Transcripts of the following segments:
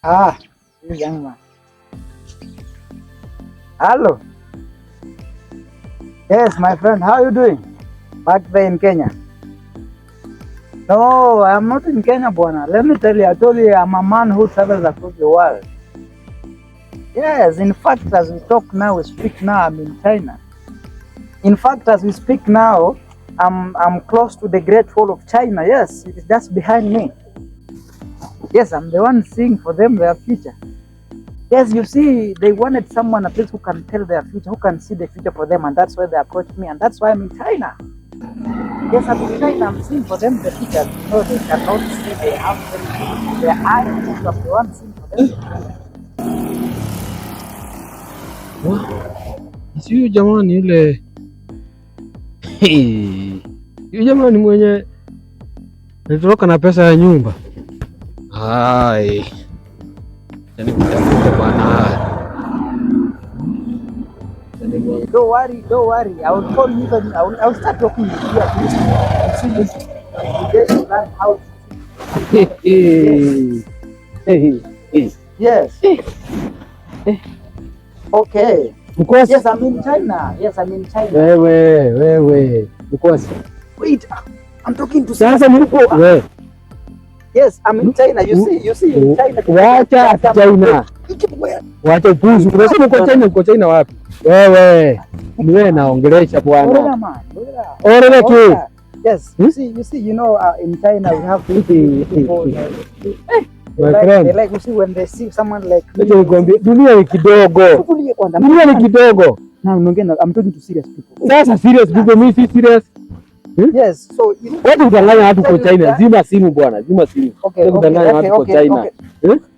This young man. Hello. Yes, my friend. How are you doing? Back there in Kenya? No, I'm not in Kenya, bwana. Let me tell you, I told you I'm a man who travels across the world. Yes, in fact, as we talk now, we speak now, I'm in China. In fact, as we speak now, I'm close to the Great Wall of China. Yes, it is just behind me. Yes, I'm the one seeing for them their future. Yes, you see, they wanted someone at least who can tell their future, who can see the future for them, and that's why they approached me, and that's why I'm in China. Yes, I'm in China, I'm seeing for them the future. No, they cannot see, they have their eyes, so I'm the one seeing for them. Huyu jamani yule. Huyu jamani mwenye nitoroka na pesa ya nyumba. Hai. Yaani kutafuta bwana. Don't worry. I will call you when I will start talking with you at least. See this. You learn how to Yes. Okay. Mkosi. Yes, I'm in China. Wewe. Mkosi. Wait, I'm talking to sasa mko wewe. Yes, I'm in China. You see in China. Wacha China. Wacha upuzi. Unasema uko China wapi? Wewe. Ni wewe naongelesha bwana. Orele tu. Yes, you see, you know, in China we have people my friend. They like you see when they see someone like dunia ni kidogo. Dunia ni kidogo. Now I'm talking to serious people. Sasa serious people, mimi si serious. Yes, so watu udanganya watu kwa China. Zima simu bwana, zima simu. Okay, udanganya watu kwa China.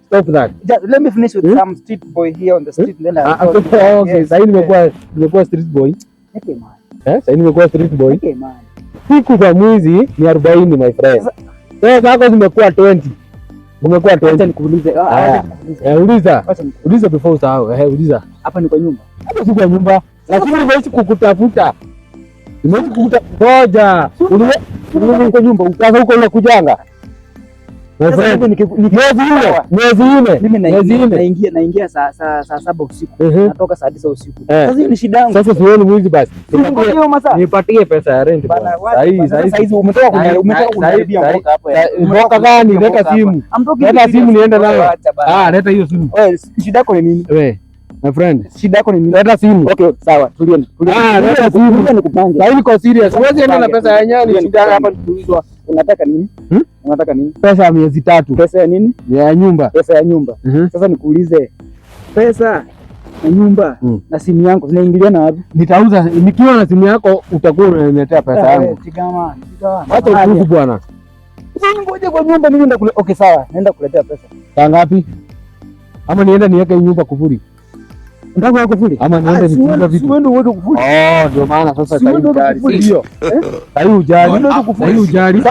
Stop that. Let me finish with some street boy here on the street, then okay, sasa nimekuwa street boy. Okay man. Sasa nimekuwa street boy. Okay man. Siku za mwizi ni 40 my friend. Sasa zako zimekuwa 20. Umekuwa 20. Acha nikuulize. Uliza before usahau. Uliza. Hapa ni kwa nyumba. Hapa si kwa nyumba. Lakini nimeishi kukutafuta. Nimeishi kukutafuta. Ngoja. Uliwe kwa nyumba. Sasa huko unakujanga. Mwezi 4. Mimi naingia saa 7 usiku. Natoka saa 9 usiku. Sasa hiyo ni shida yangu. Sasa sioni mwizi basi. Nipatie pesa ya rent bwana. Sasa hizi umetoka kuniharibia mboka hapo. Mboka gani? Leta simu. Leta simu niende nayo. Leta hiyo simu. Wewe shida yako ni nini? Wewe my friend, shida yako ni nini? Leta simu. Okay, sawa. Tulieni. Leta simu. Nikupange. Sasa niko serious. Huwezi enda na pesa ya nyani. Shida hapa tuulizwa. Unataka nini? Unataka nini? Pesa ya miezi 3. Pesa ya nini? Ya nyumba. Pesa ya nyumba. Sasa nikuulize, pesa na nyumba na simu yangu zinaingiliana wapi? Nitauza nikiwa na simu yako, utakuwa unaniletea pesa yangu. Tigama. Hata ukufu bwana. Sasa ngoje kwa nyumba mimi nenda kule. Okay sawa, naenda kuletea pesa. Saa ngapi? Ama niende niweke nyumba kufuri? Unataka kufuri? Ama niende nifunga vitu? Siwende uweke kufuri. Ndio maana sasa sasa ujali. Sio. Sasa ujali.